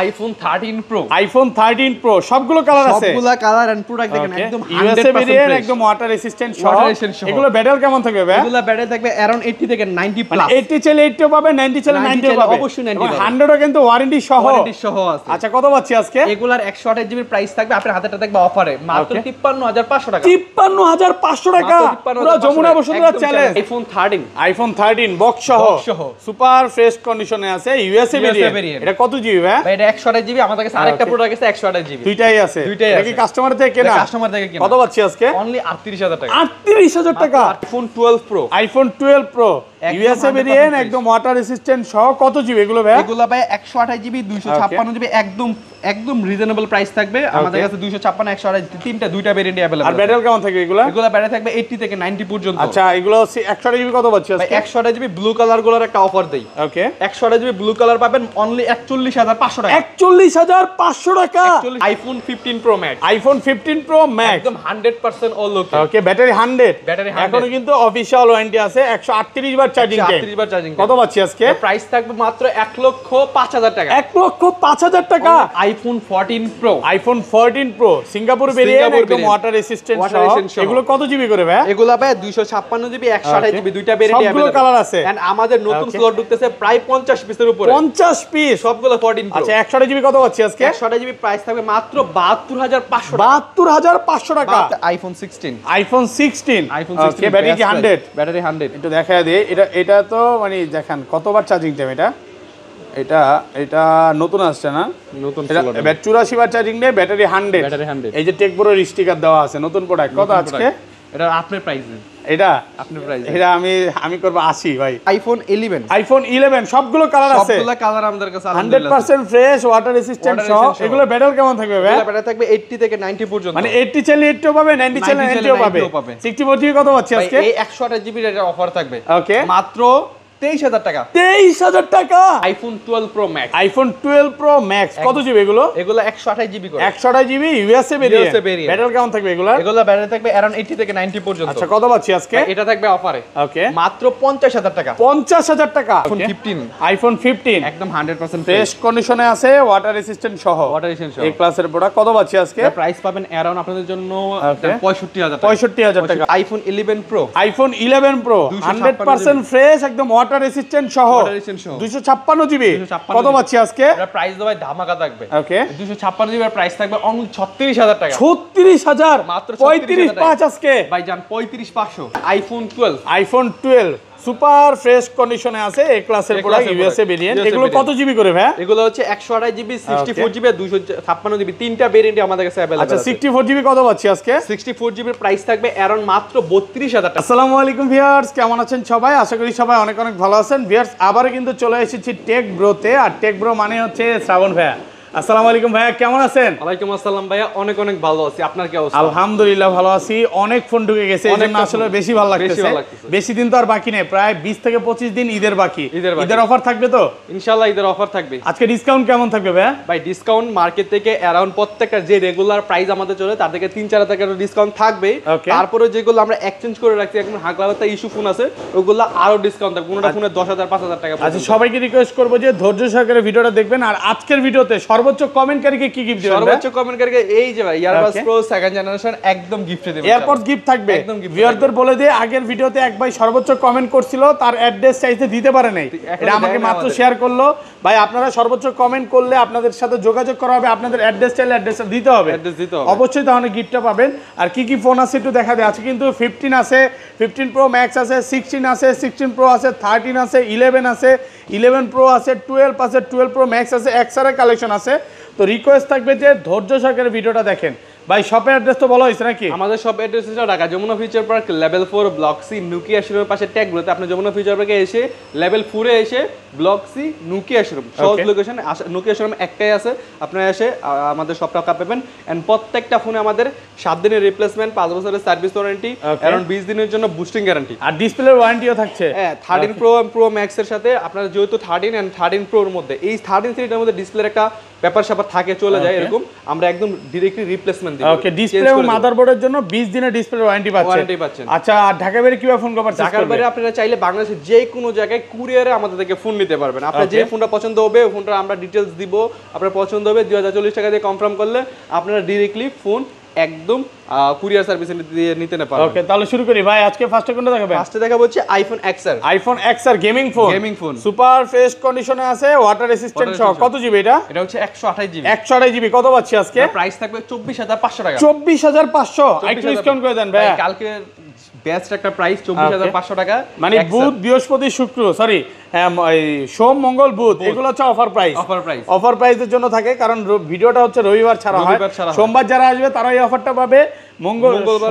IPhone 13 pro. IPhone 13 pro সবগুলো colour আছে, সবগুলা কালার এন্ড প্রোডাক্ট দেখেন একদম ইউএসএ ভেরিয়েন্ট, একদম ওয়াটার রেসিস্ট্যান্ট সহ। এগুলো ব্যাটারি কেমন থাকবে ভাই? এগুলো ব্যাটারি থাকবে अराउंड 80 থেকে 90 প্লাস। 80 চাইলে 80 পাবে, 90 চাইলে 90 পাবে, অবশ্যই 90 পাবে। 100 ও কিন্তু ওয়ারেন্টি সহ আছে। আচ্ছা কত পাচ্ছি আজকে? এগুলার 128 জিবি প্রাইস থাকবে আপনার হাতেটা থাকবে অফারে মাত্র 53500 টাকা। 53500 টাকা, পুরো Jamuna Bashundhara challenge. IPhone 13 box সহ সুপার ফ্রেশ কন্ডিশনে আছে, ইউএসএ ভেরিয়েন্ট। এটা কত জিবি ভাই? ভাই এটা 128 জিবি, আমাদের কাছে আরেকটা প্রোডাক্ট আছে 128 জিবি। দুইটাই আছে। এটা কি কাস্টমার থেকে কেনা? কাস্টমার থেকে কেনা। কত পাচ্ছি আজকে? অনলি 38000 টাকা। 38000 টাকা। IPhone 12 pro. IPhone 12 pro USA variant, একদম ওয়াটার রেসিস্ট্যান্ট সহ। কত জিবি এগুলো ভাই? এগুলো ভাই 128 জিবি 256 জিবি, একদম রিজনেবল প্রাইস থাকবে আমাদের কাছে। 256 128 দুইটা ভেরিয়েন্ট अवेलेबल। আর ব্যাটারি কেমন থাকবে এগুলো? এগুলো ব্যাটারি থাকবে 80 থেকে 90 পর্যন্ত। আচ্ছা এগুলো 128 জিবি কত পাচ্ছি আজকে? 128 জিবি ব্লু কালার গুলোর একটা অফার দেই। ওকে 128 জিবি ব্লু কালার পাবেন অনলি 41500 টাকা। 41500 টাকা। IPhone 15 pro max. IPhone 15 pro max একদম 100% অল ওকে। Okay battery 100। ব্যাটারি 100 এখনো কিন্তু অফিশিয়াল ওয়ারেন্টি আছে। 138 বার চার্জিং টাইম। 138 বার চার্জিং। কত পাচ্ছি আজকে? প্রাইস থাকবে মাত্র 1,05,000 টাকা। 1,05,000 টাকা। IPhone 14 pro. IPhone 14 pro Singapore variant, একদম ওয়াটার রেসিস্ট্যান্ট সহ। এগুলো কত জিবি করে ভাই? এগুলো ভাই 256 জিবি 128 জিবি দুইটা ভেরিয়েন্ট अवेलेबल। সবগুলো কালার আছে। এন্ড আমাদের নতুন স্লট ঢুকতেছে প্রায় 50 পিসের উপরে। 50 পিস সবগুলো 14 প্রো। আচ্ছা 128 জিবি কত পাচ্ছি আজকে? 128 জিবি প্রাইস থাকবে মাত্র 72500 টাকা। 72500 টাকা। আইফোন 16। আইফোন 16। আইফোন 16 ব্যাটারি কি 100? ব্যাটারি 100। একটু দেখায় দে। এটা তো মানে দেখেন কতবার চার্জিং টাইম এটা? এটা নতুন আসছে না? নতুন 84 বার চার্জিং দেয়, ব্যাটারি 100। ব্যাটারি 100। এই যে টেক ব্রো স্টিকার দেওয়া আছে, নতুন প্রোডাক্ট। কত আজকে? এটা আপনার প্রাইস। এটা আপনার প্রাইস। এটা আমি করব 80 ভাই। আইফোন 11। আইফোন 11 সবগুলো কালার আছে। সবগুলো কালার আমাদের কাছে আলহামদুলিল্লাহ 100% ফ্রেশ ওয়াটার রেসিস্ট্যান্ট সহ। এগুলো ব্যাটারি কেমন থাকবে ভাই? ব্যাটারি থাকবে 80 থেকে 90 পর্যন্ত। মানে 80 চাইলে 80 পাবে, 90 চাইলে 90 পাবে। 64 জিবি কত পাচ্ছি আজকে? এই 128 জিবি এর অফার থাকবে। ওকে মাত্র 23000 টাকা। 23000 টাকা। IPhone 12 pro max. IPhone 12 pro max কত জিবি এগুলো? এগুলো 128 জিবি করে। 128 জিবি ইউএসএ ভেরিয়েন্ট। ব্যাটারি কেমন থাকবে এগুলো? এগুলো ব্যাটারি থাকবে अराउंड 80 থেকে 90 পর্যন্ত। আচ্ছা কত পাচ্ছি আজকে? এটা থাকবে অফারে। ওকে মাত্র 50000 টাকা। 50000 টাকা। আইফোন 15। আইফোন 15 একদম 100% ফ্রেশ কন্ডিশনে আছে, ওয়াটার রেসিস্ট্যান্ট সহ। ওয়াটার রেসিস্ট্যান্ট সহ। এই ক্লাসের প্রোডাক্ট কত পাচ্ছি আজকে? প্রাইস পাবেন अराउंड আপনাদের জন্য 65000 টাকা। 65000 টাকা। IPhone 11 pro. IPhone 11 pro 100% fresh, একদম ওয়াটার রেসিস্ট্যান্ট সহ। 256 জিবি কত পাচ্ছি আজকে? এটা প্রাইস ভাই ধামাকা থাকবে। ওকে 256 জিবি প্রাইস থাকবে অনলি 36000 টাকা। 36000 মাত্র 35 আজকে ভাই জান 35500। আইফোন 12। আইফোন 12 সুপার ফ্রেশ কন্ডিশনে আছে, এই ক্লাসের প্রোডাক্ট ইউএসএ ভেরিয়েন্ট। এগুলো কত জিবি করে ভাই? এগুলো হচ্ছে 128 জিবি 64 জিবি 256 জিবি তিনটা ভেরিয়েন্ট আমাদের কাছে अवेलेबल আছে। আচ্ছা 64 জিবি কত পাচ্ছি আজকে? 64 জিবি প্রাইস থাকবে अराउंड মাত্র 32000 টাকা। আসসালামু আলাইকুম ভিউয়ার্স, কেমন আছেন সবাই? আশা করি সবাই অনেক অনেক ভালো আছেন। ভিউয়ার্স আবারো কিন্তু চলে এসেছি টেক ব্রোতে। আর টেক ব্রো মানে হচ্ছে শ্রাবণ ভাইয়া। আসসালামু আলাইকুম ভাইয়া, কেমন আছেন? ওয়ালাইকুম আসসালাম ভাইয়া, অনেক অনেক ভালো আছি। আপনার কি অবস্থা? আলহামদুলিল্লাহ ভালো আছি। অনেক ফোন ঢুকে গেছে, এইজন্য আসলে বেশি ভালো লাগতেছে। বেশি দিন তো আর বাকি নেই, প্রায় 20 থেকে 25 দিন ঈদের বাকি। ঈদের অফার থাকবে তো? ইনশাআল্লাহ ঈদের অফার থাকবে। আজকে ডিসকাউন্ট কেমন থাকবে ভাইয়া? ভাই ডিসকাউন্ট মার্কেট থেকে अराउंड প্রত্যেকটা যে রেগুলার প্রাইস আমাদের চলে তার থেকে 3-4 টাকার ডিসকাউন্ট থাকবে। তারপরে যেগুলো আমরা এক্সচেঞ্জ করে রাখছি, এখন হাগলাবাতা ইস্যু ফোন আছে, ওগুলো আরো ডিসকাউন্ট থাকবে। কোনটা ফোনে 10000 5000 টাকা। আচ্ছা সবাইকে রিকোয়েস্ট করব যে ধৈর্য সহকারে ভিডিওটা দেখবেন। আর আজকের ভিডিওতে সর্বোচ্চ কমেন্টকারীকে কি গিফট দিবেন? সর্বোচ্চ কমেন্টকারীকে এই যে ভাই ইয়ারবাডস প্রো সেকেন্ড জেনারেশন একদম গিফট দেব। এয়ারপডস গিফট থাকবে। ভিউয়ারদের বলে দিয়ে আগের ভিডিওতে এক ভাই সর্বোচ্চ কমেন্ট করছিল, তার অ্যাড্রেস চাইতে দিতে পারে নাই। এটা আমাকে মাত্র শেয়ার করলো। ভাই আপনারা সর্বোচ্চ কমেন্ট করলে আপনাদের সাথে যোগাযোগ করা হবে, আপনাদের অ্যাড্রেস চাইলে অ্যাড্রেসটা দিতে হবে। অবশ্যই তাহলে গিফটটা পাবেন। আর কি কি ফোন আছে একটু দেখা দেয়। আছে কিন্তু 15 আছে, 15 প্রো ম্যাক্স আছে, 16 আছে, 16 প্রো আছে, 13 আছে, 11 আছে, 11 প্রো আছে, 12 আছে, 12 প্রো ম্যাক্স আছে, এক্সআর কালেকশন আছে। তো রিকোয়েস্ট থাকবে যে ধৈর্য সহকারে ভিডিওটা দেখেন। ভাই শপের অ্যাড্রেস তো বলা হয়েছে নাকি? আমাদের শপ অ্যাড্রেস হচ্ছে Dhaka Jamuna future park level 4 block C Nokia শোরুমের পাশে ট্যাগগুলোতে আপনি যমুনা ফিউচার পার্কে এসে লেভেল 4 এ এসে ব্লক সি নুকিয়া শোরুম সহজ লোকেশন। নুকিয়া শোরুম একটাই আছে, আপনারা এসে আমাদের শপটা পাবেন। এন্ড প্রত্যেকটা ফোনে আমাদের 7 দিনের রিপ্লেসমেন্ট, 5 বছরের সার্ভিস ওয়ারেন্টি, अराउंड 20 দিনের জন্য বুস্টিং গ্যারান্টি। আর ডিসপ্লের ওয়ারেন্টিও থাকছে। হ্যাঁ 13 প্রো প্রো ম্যাক্স এর সাথে আপনারা যেহেতু 13 এন্ড 13 প্রোর মধ্যে এই 13 সিরিজের মধ্যে ডিসপ্লের একটা ব্যাপার স্যাপার থাকে, চলে যায়, এরকম আমরা একদম ডাইরেক্টলি রিপ্লেসমেন্ট দিই। ওকে ডিসপ্লে এবং মাদারবোর্ডের জন্য 20 দিনের ডিসপ্লে ওয়ারেন্টি পাচ্ছেন। আচ্ছা আর ঢাকা বাইরে কিভাবে ফোন করবেন? ঢাকার বাইরে আপনারা চাইলে বাংলাদেশের যে কোনো জায়গায় কুরিয়ারে আমাদের থেকে ফোন নিতে নিতে পারবেন। আপনার যে ফোনটা পছন্দ হবে ওই ফোনটা আমরা ডিটেইলস দিব, আপনার পছন্দ হবে 2040 টাকা দিয়ে কনফার্ম করলে আপনারা ডাইরেক্টলি ফোন একদম কুরিয়ার সার্ভিসে দিয়ে নিতে না পারবেন। ওকে, তাহলে শুরু করি ভাই। আজকে ফার্স্টে কোনটা দেখাবেন? ফার্স্টে দেখাবো হচ্ছে iPhone XR। IPhone XR gaming phone, super fresh কন্ডিশনে আছে, ওয়াটার রেসিস্ট্যান্ট সহ। কত জিবি এটা? এটা হচ্ছে 128 জিবি। 128 জিবি। কত পাচ্ছি আজকে? প্রাইস থাকবে 24500 টাকা। 24500। একটু ডিসকাউন্ট করে দেন ভাই। কালকে বেস্ট একটা প্রাইস 24500 টাকা। মানে বুধ বৃহস্পতি শুক্র সরি সোম মঙ্গল বুধ এগুলো হচ্ছে অফার প্রাইস। অফার প্রাইসের জন্য থাকে, কারণ ভিডিওটা হচ্ছে রবিবার ছাড়া হয়। সোমবার যারা আসবে তারা এই অফারটা পাবে।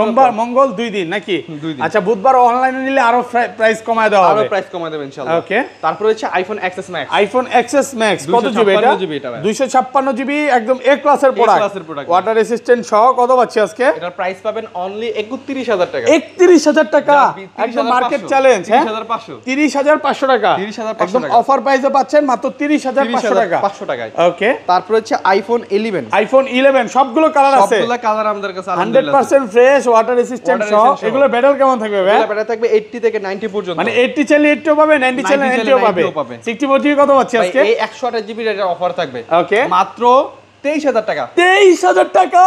সোমবার মঙ্গল 2 দিন নাকি? আচ্ছা, বুধবার অনলাইনে নিলে আরো প্রাইস কমায় দেওয়া হবে। আরো প্রাইস কমায় দেবেন ইনশাআল্লাহ। ওকে, তারপর হচ্ছে iPhone XS Max। IPhone XS Max কত জিবি এটা? 256 জিবি, একদম এ ক্লাসের প্রোডাক্ট, ওয়াটার রেসিস্ট্যান্ট সহ। কত পাচ্ছি আজকে? এটার প্রাইস পাবেন অনলি 31000 টাকা। 31000 টাকা, একদম মার্কেট চ্যালেঞ্জ। 30500 30500 টাকা, একদম অফার প্রাইসে পাচ্ছেন মাত্র 30500 টাকা। 500 টাকায়। ওকে, তারপর হচ্ছে আইফোন 11। আইফোন 11 সবগুলো কালার আছে, সবগুলো কালার আমাদের কাছে আলহামদুলিল্লাহ 100% ফ্রেশ, ওয়াটার রেসিস্ট্যান্ট সহ। এগুলো ব্যাটাল কেমন থাকবে ভাই? এগুলো ব্যাটারি থাকবে 80 থেকে 90 পর্যন্ত। মানে 80 চাইলে 80 পাবে, 90 চাইলে 90 পাবে। 64 জিবি কত পাচ্ছি আজকে? এই 128 জিবি এর অফার থাকবে। ওকে, মাত্র 23000 টাকা। 23000 টাকা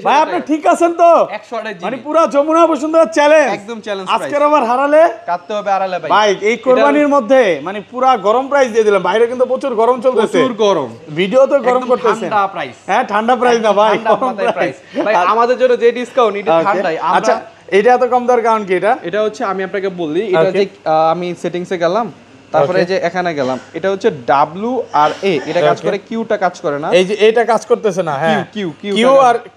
ভাই, আপনি ঠিক আছেন তো? 128 জিবি মানে পুরো যমুনা বসুন্ধরা চ্যালেঞ্জ, একদম চ্যালেঞ্জ। আজকে আবার হারালে কাটতে হবে আড়ালে ভাই। ভাই এই কোরবানির মধ্যে মানে পুরো গরম প্রাইস দিয়ে দিলাম। বাইরে কিন্তু প্রচুর গরম চলতেছে, প্রচুর গরম, ভিডিও তো গরম করতেছে। ঠান্ডা প্রাইস। হ্যাঁ, ঠান্ডা প্রাইস না ভাই, গরম প্রাইস ভাই। আমাদের জন্য যে ডিসকাউন্ট এটা ঠান্ডায়। আচ্ছা, এটা এত কম দেওয়ার কারণ কি? এটা হচ্ছে আমি আপনাকে বলি, এটা যে আমি সেটিংসে গেলাম, তারপরে যে এখানে গেলাম, এটা হচ্ছে WRA, এটা কাজ করে, কিউটা কাজ করে না। এই যে এটা কাজ করতেছে না। হ্যাঁ,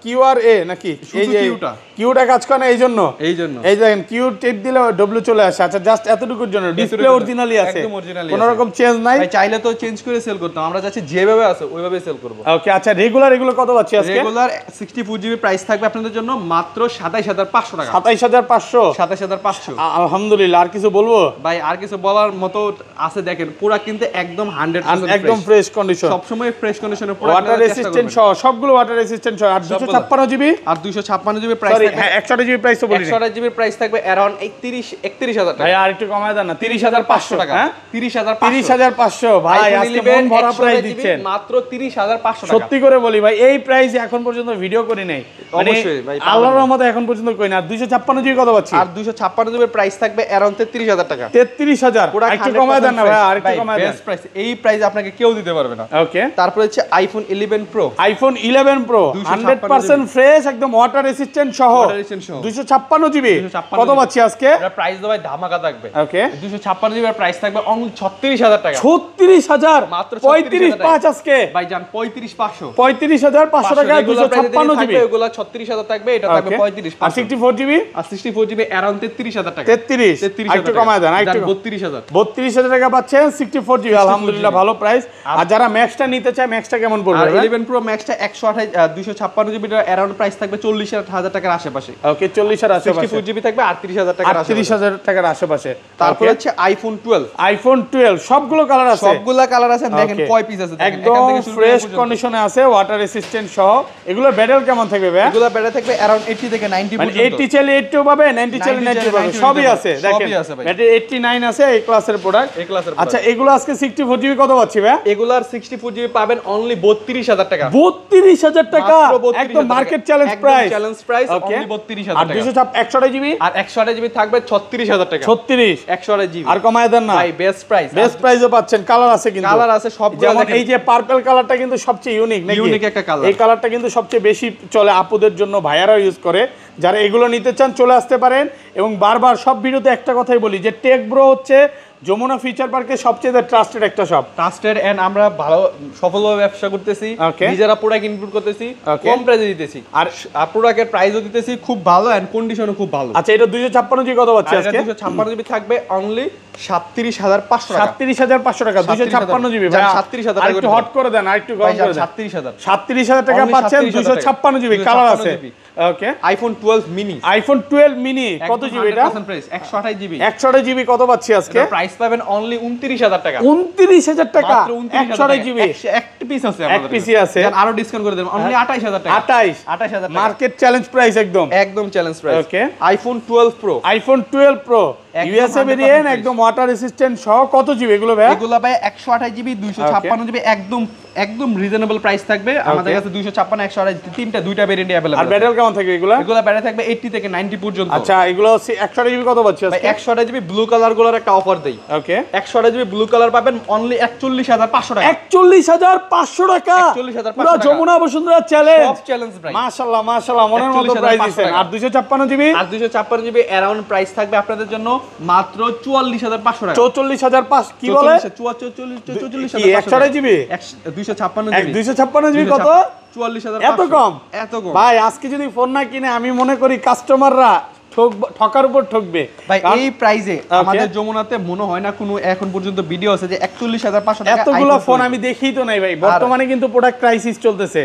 QRA নাকি? এই যে কিউটা কাজ করে না, এই জন্য এই দেখেন কিউ টিপ দিলে W চলে আসে। আচ্ছা, জাস্ট এতটুকুর জন্য ডিসপ্লে অরিজিনালি আছে, কোনো রকম চেঞ্জ নাই। ভাই চাইলে তো চেঞ্জ করে সেল করতাম, আমরা যাচ্ছি যেভাবে আছে ওইভাবে সেল করব। ওকে, আচ্ছা, রেগুলার এগুলো কত পাচ্ছি আজকে? রেগুলার 64 জিবি প্রাইস থাকবে আপনাদের জন্য মাত্র 27500 টাকা। 27500। 27500 আলহামদুলিল্লাহ। আর কিছু বলবো ভাই? আর কিছু বলার মতো আছে? দেখেন পুরা কিন্তু একদম 100% একদম ফ্রেশ কন্ডিশন, সব সময় ফ্রেশ কন্ডিশনে, পুরো ওয়াটার রেসিস্ট্যান্ট সহ, সবগুলো ওয়াটার রেসিস্ট্যান্ট সহ। আর 256 জিবি, আর 256 জিবি প্রাইস থাকবে। হ্যাঁ, 128 জিবি প্রাইস তো বলি। 128 জিবি প্রাইস থাকবে अराउंड 31000 টাকা। ভাই আর একটু কমায় দেন না, 30500 টাকা। হ্যাঁ, 30500 ভাই আজকে মন ভরা প্রাইস দিচ্ছেন, মাত্র 30500 টাকা। সত্যি করে বলি ভাই, এই প্রাইস এখন পর্যন্ত ভিডিও করি নাই, মানে অবশ্যই ভাই, আল্লাহর রহমতে এখন পর্যন্ত কই না। 256 জিবি কত পাচ্ছি? আর 256 জিবি প্রাইস থাকবে अराउंड 33000 টাকা। 33000, একটু কমায় দেন না ভাই, আর একটু কমায় দেন। বেস্ট প্রাইস, এই প্রাইস আপনাকে কেউ দিতে পারবে না। ওকে, তারপর হচ্ছে iPhone 11 pro. IPhone 11 pro 100% fresh, একদম ওয়াটার রেসিস্ট্যান্ট সহ, 256 জিবি কত পাচ্ছি আজকে? এটা প্রাইস তো ভাই ধামাকা থাকবে। ওকে, 256 জিবি প্রাইস থাকবে অনলি 36000 টাকা। 36000, মাত্র 35 আজকে ভাই জান, 35500 35500 টাকা। 256 জিবি এগুলা 36000 থাকবে, এটা থাকবে 35। আর 64 জিবি? আর 64 জিবি अराउंड 33000 টাকা। 33, একটু কমায় দেন, একটু 32000। 32000 টাকা পাচ্ছেন 64 জিবি, আলহামদুলিল্লাহ ভালো প্রাইস। আর যারা ম্যাক্সটা নিতে চায়, ম্যাক্সটা কেমন পড়বে? আর 11 প্রো ম্যাক্সটা 128 256 জিবি अराउंड প্রাইস থাকবে 40000 টাকার আশেপাশে। ওকে, 40000 আশেপাশে। 64 জিবি থাকবে 38000 টাকার আশেপাশে। 38000 টাকার আশেপাশে। তারপর হচ্ছে আইফোন 12। আইফোন 12 সবগুলো কালার আছে, সবগুলো কালার আছে। দেখেন কয় পিস আছে, দেখেন একদম ফ্রেশ কন্ডিশনে আছে, ওয়াটার রেসিস্ট্যান্ট সহ। এগুলো ব্যাটাল কেমন থাকবে ভাই? এগুলো ব্যাটারি থাকবে अराउंड 80 থেকে 90 পর্যন্ত। 80 চাইলে 80 পাবে, 90 চাইলে 90 পাবে, সবই আছে। দেখেন ব্যাটারি 89 আছে, এই ক্লাসের প্রোডাক্ট। আচ্ছা, এগুলো আজকে 64 জিবি কত পাচ্ছি ভাই? এগুলার 64 জিবি পাবেন অনলি 32000 টাকা। 32000 টাকা, একদম market challenge price. Challenge price only 32000 আর টাকা। 128 জিবি? আর 128 জিবি থাকবে 36000 টাকা। 36, 128 জিবি। আর কমায় দেন না ভাই, বেস্ট প্রাইস। বেস্ট প্রাইসে পাচ্ছেন। কালার আছে কিন্তু, কালার আছে সবগুলো। যেমন এই যে পার্পল কালারটা কিন্তু সবচেয়ে ইউনিক নাকি? ইউনিক একটা কালার। এই কালারটা কিন্তু সবচেয়ে বেশি চলে আপুদের জন্য, ভাইয়ারা ইউজ করে। যারা এগুলো নিতে চান চলে আসতে পারেন। এবং বারবার সব ভিডিওতে একটা কথাই বলি যে টেক ব্রো হচ্ছে যমুনা ফিউচার পার্কের সবচেয়ে ট্রাস্টেড একটা শপ। ট্রাস্টেড এন্ড আমরা ভালো সফলভাবে ব্যবসা করতেছি, নিজেরা প্রোডাক্ট ইনপুট করতেছি, কম প্রাইসে দিতেছি, আর প্রোডাক্টের প্রাইসও দিতেছি খুব ভালো এন্ড কন্ডিশনও খুব ভালো। আচ্ছা, এটা 256 জিবি কত পাচ্ছি আজকে? 256 জিবি থাকবে অনলি 37500 টাকা। 37500 টাকা 256 জিবি ভাই। 37000 টাকা একটু হট করে দেন, আর একটু কম করে দেন। 37000 37000 টাকা পাচ্ছেন, 256 জিবি কালার আছে। ওকে, আইফোন 12 মিনি। আইফোন 12 মিনি কত জিবি এটা? 128 জিবি। 128 জিবি কত পাচ্ছি আজকে? প্রাইস পাবেন অনলি 29000 টাকা। 29000 টাকা 128 জিবি। একটা পিস আছে আমাদের, এক পিসই আছে। আরো ডিসকাউন্ট করে দেন অনলি 28000 টাকা। 28000 টাকা মার্কেট চ্যালেঞ্জ প্রাইস, একদম challenge price. Okay, iPhone 12 pro. IPhone 12 pro USA variant একদম ওয়াটার রেসিস্ট্যান্ট সহ কত জিবি এগুলো ভাই? এগুলো ভাই 128 জিবি 256 জিবি একদম রিজনেবল প্রাইস থাকবে আমাদের কাছে। 256 128 দুইটা ভেরিয়েন্ট अवेलेबल। আর ব্যাটারি কেমন থাকবে এগুলো? এগুলো ব্যাটারি থাকবে 80 থেকে 90 পর্যন্ত। আচ্ছা এগুলো 128 জিবি কত পাচ্ছি আজকে? 128 জিবি ব্লু কালার গুলোর একটা অফার দেই। ওকে 128 জিবি ব্লু কালার পাবেন অনলি 41500 টাকা। 41500 টাকা 41500 পুরো যমুনা বসুন্ধরা চ্যালেঞ্জ। সব চ্যালেঞ্জ প্রাইস। মাশাআল্লাহ মাশাআল্লাহ মনের মতো প্রাইস দিবেন। আর 256 জিবি? আর 256 জিবি अराउंड প্রাইস থাকবে আপনাদের জন্য মাত্র 44500 টাকা। 44500 কি বলে? 44500 জিবি 256 জিবি 256 জিবি কত? 44500। এত কম? এত কম ভাই আজকে যদি ফোন না কিনে আমি মনে করি কাস্টমাররা ঠকার উপর ঠকবে ভাই। এই প্রাইসে আমাদের যমুনাতে মনে হয় না কোনো এখন পর্যন্ত ভিডিও আছে যে 41500 টাকা এতগুলো ফোন আমি দেখিই তো নাই ভাই। বর্তমানে কিন্তু প্রোডাক্ট ক্রাইসিস চলতেছে।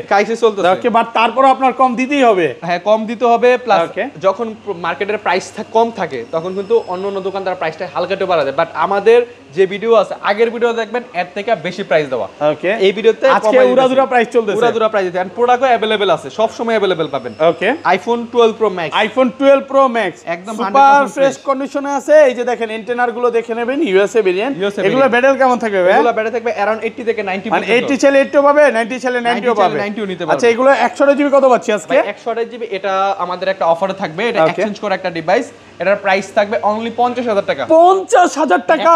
ওকে বাট তারপর আপনার কম দিতেই হবে। হ্যাঁ কম দিতে হবে প্লাস যখন মার্কেটের প্রাইস কম থাকে তখন কিন্তু অন্য দোকানদার প্রাইসটা হালকা একটু বাড়া দেয়। বাট আমাদের যে ভিডিও আছে আগের ভিডিও দেখবেন এর থেকে বেশি প্রাইস দেওয়া। ওকে এই ভিডিওতে আজকে উড়াদুরা প্রাইস চলতেছে। উড়াদুরা প্রাইস আছে এন্ড প্রোডাক্টও अवेलेबल আছে, সব সময় अवेलेबल পাবেন। ওকে iPhone 12 pro max. IPhone 12 pro max একদম সুপার ফ্রেশ কন্ডিশনে আছে। এই যে দেখেন এন্টেনার গুলো দেখে নেবেন ইউএসএ ভেরিয়েন্ট। এগুলো ব্যাটারি কেমন থাকবে ভাই? এগুলো ব্যাটারি থাকবে अराउंड 80 থেকে 90 মানে 80 ছেলে 80 পাবে, 90 ছেলে 90 পাবে। 90 নিতে পারবে। আচ্ছা এগুলো 128 জিবি কত পাচ্ছি আজকে? 128 জিবি এটা আমাদের একটা অফারে থাকবে। এটা এক্সচেঞ্জ করে একটা ডিভাইস, এটার প্রাইস থাকবে অনলি 50000 টাকা। 50000 টাকা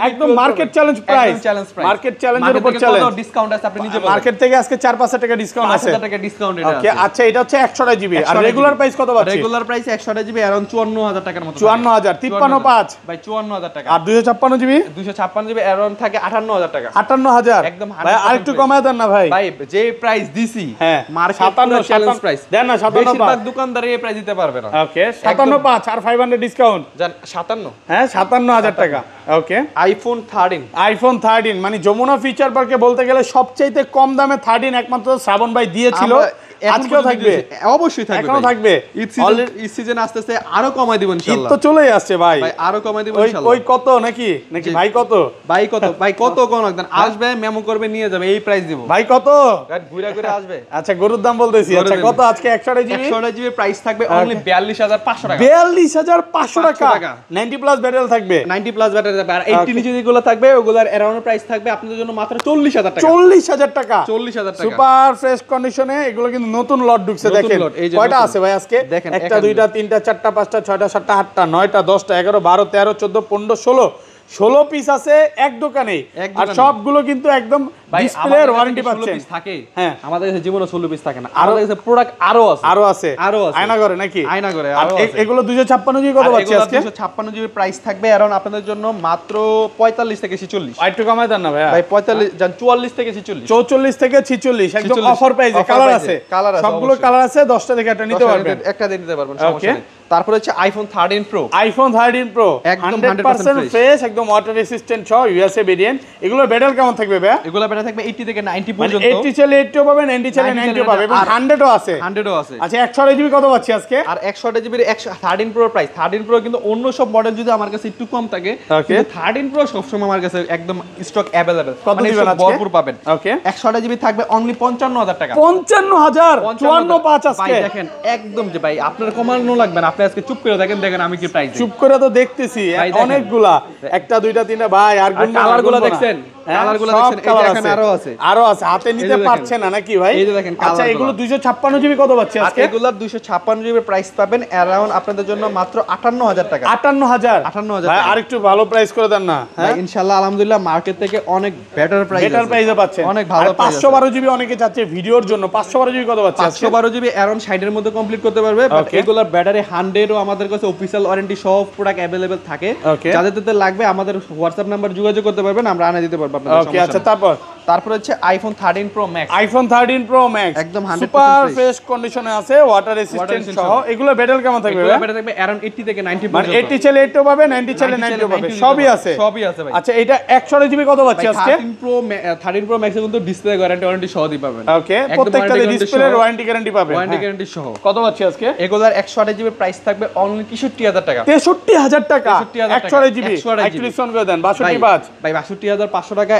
একদম মার্কেট চ্যালেঞ্জ প্রাইস। মার্কেট চ্যালেঞ্জের উপর চ্যালেঞ্জ। ডিসকাউন্ট আছে আপনি নিজে বলেন। মার্কেট থেকে আজকে 4-5 টাকা ডিসকাউন্ট আছে। 5000 টাকা ডিসকাউন্ট এটা আছে। ওকে আচ্ছা এটা হচ্ছে 128 জিবি। আর রেগুলার প্রাইস কত পাচ্ছি? রেগুলার প্রাইস 128 জিবি अराउंड 54000 টাকার মতো। 54000 535 ভাই 54000 টাকা। আর 256 জিবি? 256 জিবি अराउंड থাকে 58000 টাকা। 58000 একদম ভাই আরেকটু কমায় দেন না ভাই। ভাই যে প্রাইস দিছি হ্যাঁ মার্কেট 57 চ্যালেঞ্জ প্রাইস দেন না। 57 বেশিরভাগ দোকানদার এই প্রাইস দিতে পারবে না। ওকে 575 আর 500 ডিসকাউন্ট জান 57 হ্যাঁ 57000 টাকা। ওকে আইফোন 13 আইফোন 13 মানে যমুনা ফিচার পার্কে বলতে গেলে সবচাইতে কম দামে 13 একমাত্র শ্রাবণ ভাই দিয়েছিল। আজকেও থাকবে, অবশ্যই থাকবে, এখনো থাকবে। ঈদ সিজন আসতেছে আরো কমাই দিব ইনশাআল্লাহ। ঈদ তো চলেই আসছে ভাই, আরো কমাই দিব ইনশাআল্লাহ। ওই কত নাকি ভাই কত? ভাই কত কোন একদম আসবে মেমো করবে নিয়ে যাবে এই প্রাইস দিব। ভাই কত? ঘুরে ঘুরে আসবে। আচ্ছা গরুর দাম বলতেছি। আচ্ছা কত আজকে 128 জিবি? 128 জিবি প্রাইস থাকবে অনলি 42500 টাকা। 42500 টাকা 90 প্লাস ব্যাটারি থাকবে। 90 প্লাস ব্যাটারি থাকবে। আর 80 নিচে যেগুলো থাকবে ওগুলার अराउंड প্রাইস থাকবে আপনাদের জন্য মাত্র 40000 টাকা। 40000 টাকা 40000 টাকা সুপার ফ্রেশ কন্ডিশনে। এগুলো কিন্তু নতুন লট ঢুকছে। দেখেন কয়টা আছে ভাই আজকে? একটা দুইটা তিনটা চারটা পাঁচটা ছয়টা সাতটা আটটা নয়টা 10টা 11 12 13 14 15 16 পিস আছে এক দোকানে। আর সবগুলো কিন্তু একদম ডিসপ্লের ওয়ারেন্টি পাচ্ছেন। থাকে হ্যাঁ আমাদের কাছে জীবনে 16 পিস থাকে না, আমাদের কাছে প্রোডাক্ট আরো আছে। আয়না করে নাকি? আয়না করে আরো আছে। এগুলো 256 জিবি কত পাচ্ছি আজকে? 256 জিবি প্রাইস থাকবে अराउंड আপনাদের জন্য মাত্র 45 থেকে 46। একটু কমায় দেন না ভাই। ভাই 45 জান 44 থেকে 46। 44 থেকে 46 একদম অফার প্রাইসে। কালার আছে, সবগুলো কালার আছে। 10টা থেকে একটা নিতে পারবেন, একটা দিয়ে নিতে পারবেন, সমস্যা নেই। তারপর হচ্ছে iPhone 13 pro. IPhone 13 pro 100% fresh একদম ওয়াটার রেসিস্ট্যান্ট সহ ইউএসএ ভেরিয়েন্ট। এগুলো ব্যাটারি কেমন থাকবে ভাই? এগুলো ব্যাটারি থাকবে 80 থেকে 90 পর্যন্ত। 80 চলে 80 পাবেন, 90 চলে 90 পাবেন এবং 100ও আছে। 100ও আছে। আচ্ছা 128 জিবি কত পাচ্ছি আজকে? আর 128 জিবি 13 প্রো প্রাইস। 13 প্রো কিন্তু অন্য সব মডেল যদি আমার কাছে একটু কম থাকে, কিন্তু 13 প্রো সব সময় আমার কাছে একদম স্টক अवेलेबल। কত দিবেন আজকে? ভরপুর পাবেন। ওকে 128 জিবি থাকবে অনলি 55000 টাকা। 55000 545 আজকে। ভাই দেখেন একদম যে ভাই আপনার কমানো লাগবে না, আপনি আজকে চুপ করে দেখেন আমি কি প্রাইস। চুপ করে তো দেখতেছি অনেকগুলা, একটা দুইটা তিনটা ভাই। আর কালারগুলো দেখছেন? কালারগুলো দেখছেন? এই যে এখানে আরো আছে, হাতে নিতে পারছেন না নাকি ভাই? এই যে দেখেন। আচ্ছা এগুলো 256 জিবি কত পাচ্ছি আজকে? এগুলোর 256 জিবি প্রাইস পাবেন अराउंड আপনাদের জন্য মাত্র 58000 টাকা। 58000 ভাই আরেকটু ভালো প্রাইস করে দেন না। হ্যাঁ ইনশাআল্লাহ আলহামদুলিল্লাহ মার্কেট থেকে অনেক বেটার প্রাইসে পাচ্ছেন। অনেক ভালো প্রাইস। 512 জিবি অনেকে চাচ্ছে ভিডিওর জন্য। 512 জিবি কত পাচ্ছি আজকে? 512 জিবি अराउंड 60 এর মধ্যে কমপ্লিট করতে পারবে। বাট এগুলোর ব্যাটারি 100 ও আমাদের কাছে অফিশিয়াল ওয়ারেন্টি সব প্রোডাক্ট अवेलेबल থাকে। যাদের লাগবে আমাদের হোয়াটসঅ্যাপ নাম্বার যোগাযোগ করতে পারবেন, আমরা আনা দিতে পারবো আপনাদের। ওকে আচ্ছা তারপর হচ্ছে iPhone 13 pro max. IPhone 13 pro max একদম 100% সুপার ফ্রেশ কন্ডিশনে আছে, ওয়াটার রেসিস্ট্যান্ট সহ। এগুলো ব্যাটারি কেমন থাকবে? এগুলো ব্যাটারি থাকবে अराउंड 80 থেকে 90 পর্যন্ত। মানে 80 চলে 80 পাবে, 90 চলে 90 পাবে, সবই আছে ভাই। আচ্ছা এটা 128 জিবি কত পাচ্ছি আজকে? 13 প্রো ম্যাক্সে কিন্তু ডিসপ্লে ওয়ারেন্টি সহ দিতে পারবেন। ওকে প্রত্যেকটা ডিসপ্লের ওয়ারেন্টি গ্যারান্টি পাবেন। ওয়ারেন্টি গ্যারান্টি সহ। কত পাচ্ছি আজকে? এগুলার 128 জিবি প্রাইস থাকবে অনলি 63000 টাকা। 63000 টাকা 128 জিবি। একটু ডিসকাউন্ট করে দেন 62500। ভাই 62500 টাকা।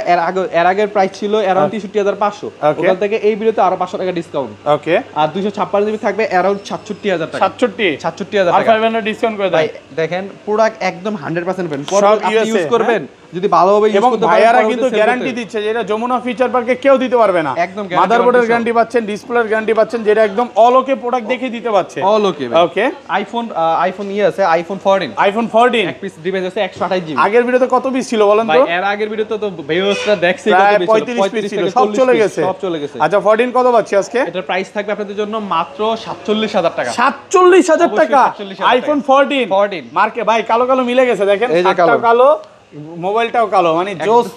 এর আগের প্রাইস ছিল অ্যারাউন্ড 63500, ওখান থেকে এই ভিডিওতে আরো 500 টাকা ডিসকাউন্ট। ওকে, আর 256 জিবি থাকবে অ্যারাউন্ড 67000 টাকা। 67000 টাকা 500 ডিসকাউন্ট করে দেয়। দেখেন প্রোডাক্ট একদম 100% পেন, সব আপনি USA, ইউজ করবেন যদি ভালোভাবে ইউজ এবং করতে পারেন। ভাইয়ারা কিন্তু গ্যারান্টি দিচ্ছে যেটা যমুনা ফিচার পার্কে কেউ দিতে পারবে না। একদম মাদারবোর্ডের গ্যারান্টি পাচ্ছেন, ডিসপ্লের গ্যারান্টি পাচ্ছেন, যেটা একদম অল ওকে প্রোডাক্ট দেখে দিতে পারছে। অল ওকে ভাই। ওকে, আইফোন আছে আইফোন 14, আইফোন 14 এক পিস ডিভাইস আছে 128 জিবি। আগের ভিডিওতে কত পিস ছিল বলেন ভাই তো? এর আগের ভিডিওতে তো ভিউয়ার্সরা দেখছে কত প্রায় পিস 35 পিস ছিল, সব চলে গেছে। সব চলে গেছে। আচ্ছা 14 কত পাচ্ছি আজকে? এটার প্রাইস থাকবে আপনাদের জন্য মাত্র 47000 টাকা। 47000 টাকা অবশ্যই 47,000 আইফোন 14 মার্কে ভাই কালো কালো মিলে গেছে দেখেন, এই যে শার্টটাও কালো, মোবাইলটাও কালো, মানে জোস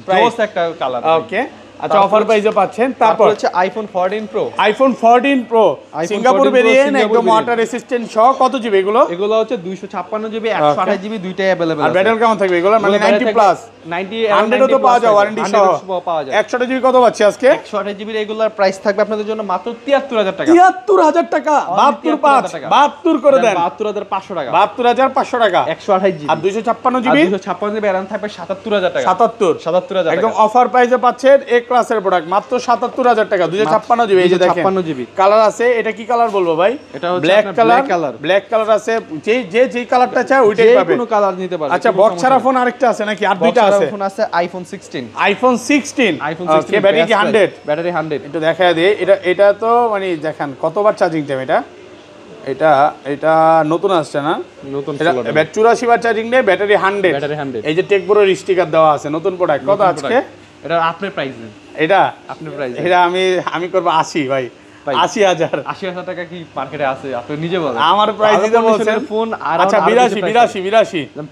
জোস একটা কালার। ওকে, আচ্ছা অফার প্রাইসে পাচ্ছেন। তারপর হচ্ছে iPhone 14 pro. IPhone 14 pro Singapore variant, একদম ওয়াটার রেসিস্ট্যান্ট সহ। কত জিবি এগুলো? এগুলো হচ্ছে 256 জিবি 128 জিবি দুইটাই अवेलेबल আর আছে। ব্যাটারি কেমন থাকবে এগুলো? মানে 90 প্লাস 90 100 তো পাওয়া যায় ওয়ারেন্টি সহ, পাওয়া যায়। 128 জিবি কত পাচ্ছি আজকে? 128 জিবি রেগুলার প্রাইস থাকবে আপনাদের জন্য মাত্র 73000 টাকা। 73000 টাকা 72 72 করে দেন, 72500 টাকা, 72500 টাকা 128 জিবি। আর 256 জিবি 256 জিবি এরান থাকবে 77000 টাকা। 77000 টাকা একদম অফার প্রাইসে পাচ্ছেন এ ক্লাসের প্রোডাক্ট মাত্র 77000 টাকা। 256 জিবি এই যে দেখেন 256 জিবি কালার আছে। এটা কি কালার বলবো ভাই? এটা হচ্ছে ব্ল্যাক আপনার colour, black color। Black colour আছে, যে কালারটা চায় ওইটাই যে পাবে। কোনো কালার নিতে পারবে। আচ্ছা বক্স ছাড়া ফোন আরেকটা আছে নাকি? আর দুইটা আছে। ফোন আছে আইফোন 16। আইফোন 16 ওকে, ব্যাটারি কি 100? ব্যাটারি 100। একটু দেখায় দিই। এটা তো মানে দেখেন কতবার চার্জিং টাইম এটা নতুন আসছে না? নতুন এটা 84 বার চার্জিং দেয়, ব্যাটারি 100। ব্যাটারি 100। এই যে টেক ব্রোর স্টিকার দেওয়া আছে, নতুন প্রোডাক্ট। কত আজকে এটা আপনার প্রাইস দেন? এটা আপনার প্রাইস এটা আমি করব 80 ভাই, 80000। 80000 টাকা কি মার্কেটে আছে আপনি নিজে বলেন? আমার প্রাইস দিতে বলছেন ফোন। আর আচ্ছা 82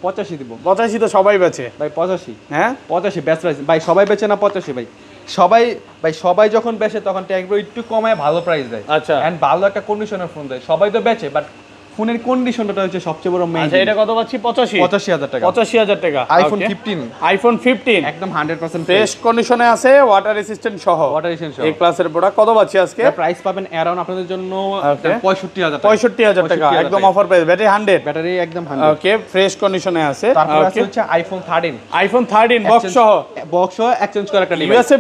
85 দিব। 85 তো সবাই বেচে ভাই 85। হ্যাঁ 85 বেস্ট প্রাইস ভাই, সবাই বেচে না 85 ভাই। সবাই যখন বেচে তখন ট্যাগব্রো একটু কমায় ভালো প্রাইস দেয়। আচ্ছা এন্ড ভালো একটা কন্ডিশনের ফোন দেয়। সবাই তো বেচে, বাট ফোনের কন্ডিশনটা হচ্ছে সবচেয়ে বড় মেইন। আচ্ছা এটা কত পাচ্ছি? 85000 টাকা। 85000 টাকা আইফোন 15। আইফোন 15 একদম 100% ফ্রেশ কন্ডিশনে আছে, ওয়াটার রেসিস্ট্যান্ট সহ, ওয়াটার রেসিস্ট্যান্ট এই ক্লাসের প্রোডাক্ট। কত পাচ্ছি আজকে? প্রাইস পাবেন অ্যারাউন্ড আপনাদের জন্য 65000 টাকা। 65000 টাকা একদম অফার প্রাইস, ব্যাটারি 100, ব্যাটারি একদম 100। ওকে ফ্রেশ কন্ডিশনে আছে। তারপর আছে হচ্ছে আইফোন 13। আইফোন 13 বক্স সহ এক্সচেঞ্জ করা একটা ডিভাইস। ইউএসএ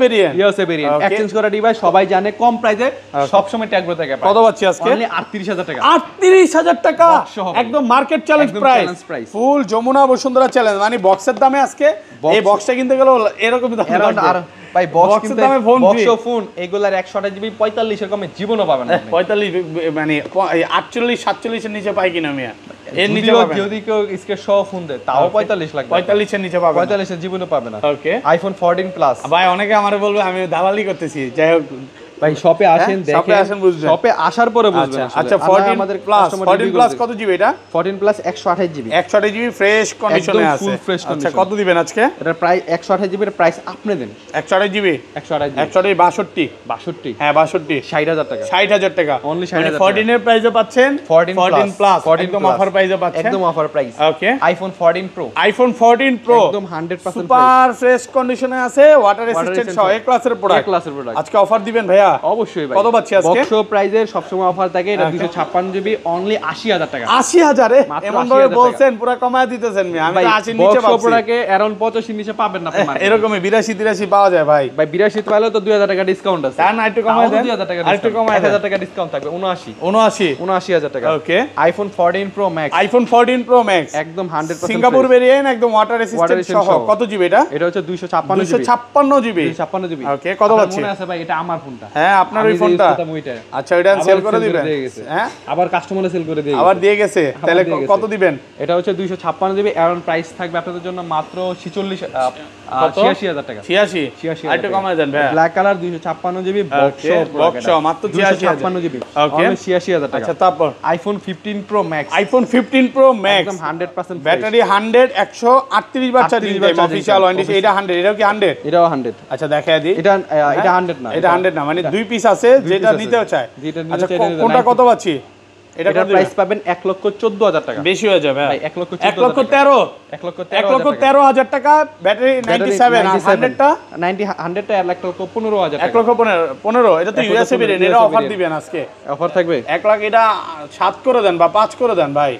ভেরিয়েন্ট, এক্সচেঞ্জ করা ডিভাইস সবাই জানে, কম প্রাইসে সব সময় ট্যাগব্রো থেকে পায়। কত পাচ্ছি আজকে? অনলি 38000 টাকা। 38000 টাকা বক্স সহ। একদম মার্কেট চ্যালেঞ্জ একদম প্রাইস, challenge price। ফুল যমুনা বসুন্ধরা চ্যালেঞ্জ। মানে বক্সের দামে আজকে এই বক্সটা কিনতে গেল এরকমই দাম Around লাগবে। আর ভাই বক্স বক্সের কিনতে দামে ফোন বক্স free। ফোন এগুলার 128 জিবি 45 এর কমে জীবনও পাবেন না আপনি। 45 মানে 48 47 এর নিচে পাই কিনা মিয়া? এর নিচে যদিও পাবেন যদি কেউ স্কেচ সহ ফোন দেয় তাও 45 লাগবে। 45 এর নিচে পাবেন 45 এর জীবনও পাবে না। ওকে আইফোন 14 প্লাস। ভাই অনেকে আমারে বলবে আমি দালালি করতেছি, যাই হোক ভাই শপে আসেন শপে দেখেন, আসেন বুঝবেন। শপে আসার পরে বুঝবেন। আচ্ছা 14 প্লাস কত জিবি এটা? 14 প্লাস 128 জিবি। 128 জিবি ফ্রেশ কন্ডিশনে একদম আছে। full fresh আচ্ছা condition। কত দিবেন আজকে? এটার প্রাইস 128 জিবির প্রাইস আপনি দেন। 128 জিবি 128 জিবি 128 62 হ্যাঁ 62 60000 টাকা। 60000 টাকা Only 60,000 14 এর প্রাইসে পাচ্ছেন 14 প্লাস 14 একদম plus। অফার প্রাইসে পাচ্ছেন, একদম offer price. Okay iPhone 14 pro. IPhone 14 pro একদম 100% সুপার ফ্রেশ কন্ডিশনে আছে, ওয়াটার রেসিস্ট্যান্ট সহ এই ক্লাসের প্রোডাক্ট। ক্লাসের প্রোডাক্ট আজকে অফার দিবেন ভাইয়া? অবশ্যই ভাই। কত পাচ্ছি আজকে? বক্স প্রাইজের সবসময় অফার থাকে। এটা 256 জিবি অনলি 80000 টাকা। 80000 মাত্র এমন ভাবে 80,000 বলছেন পুরো কমায় দিতেছেন মিয়া, আমি তো 80 এর নিচে বক্স পাচ্ছি। প্রোডাক্টে अराउंड 85 নিচে পাবেন না আপনি মার্কেটে। এরকমই 82 83 পাওয়া যায় ভাই। ভাই 82 পাইলেও তো 2000 টাকা ডিসকাউন্ট আছে। তার না একটু কমায় দেন, 2000 টাকা আরেকটু কমায় দেন। 1000 টাকা ডিসকাউন্ট থাকবে 79 79 টাকা। ওকে iPhone 14 pro max. IPhone 14 pro max একদম 100% সিঙ্গাপুর ভেরিয়েন্ট, একদম ওয়াটার রেসিস্ট্যান্ট সহ। কত জিবি এটা? এটা হচ্ছে 256 জিবি। 256 GB 256 GB. ওকে কত পাচ্ছি? মনে আছে ভাই এটা আমার ফোনটা। হ্যাঁ আপনার ওই আমি যে ফোনটা। use করতাম ওইটা। আচ্ছা ওইটা সেল করে দিবেন? হ্যাঁ আবার কাস্টমারে সেল করে দিয়ে আবার দিয়ে গেছে, তাহলে কত দিবেন? এটা হচ্ছে 256 জিবি অ্যারাউন্ড প্রাইস থাকবে আপনাদের জন্য মাত্র 86000 টাকা। 86 আরেকটু কমায় দেন ভাই। ব্ল্যাক কালার 256 জিবি বক্স মাত্র 256 জিবি ওকে 86000 টাকা। আচ্ছা তারপর iPhone 15 pro max. IPhone 15 pro max একদম 100% ব্যাটারি 100 138 বার চার্জিং টাইম অফিশিয়াল ওয়ারেন্টি। এটা 100, এটাও কি 100? এটাও 100। আচ্ছা দেখায় দিই। এটা 100 না, এটা 100 না, মানে দুই পিস আছে যেটা piece আছে। নিতেও চায়। যেটা নিতে আচ্ছা চায় এটা কোনটা 90 কত পাচ্ছি? এটা এটার প্রাইস পাবেন 1,14,000 টাকা। বেশি হয়ে যাবে ভাই 1,13,000 1,13,000 টাকা ব্যাটারি 97 আর 100টা 100টা 1,15,000 টাকা। 1,15,000 এটা তো ইউএসএ ভেরিয়েন্ট। এটা অফার দিবেন আজকে? অফার থাকবে 1 লাখ এটা 7 করে দেন বা 5 করে দেন ভাই।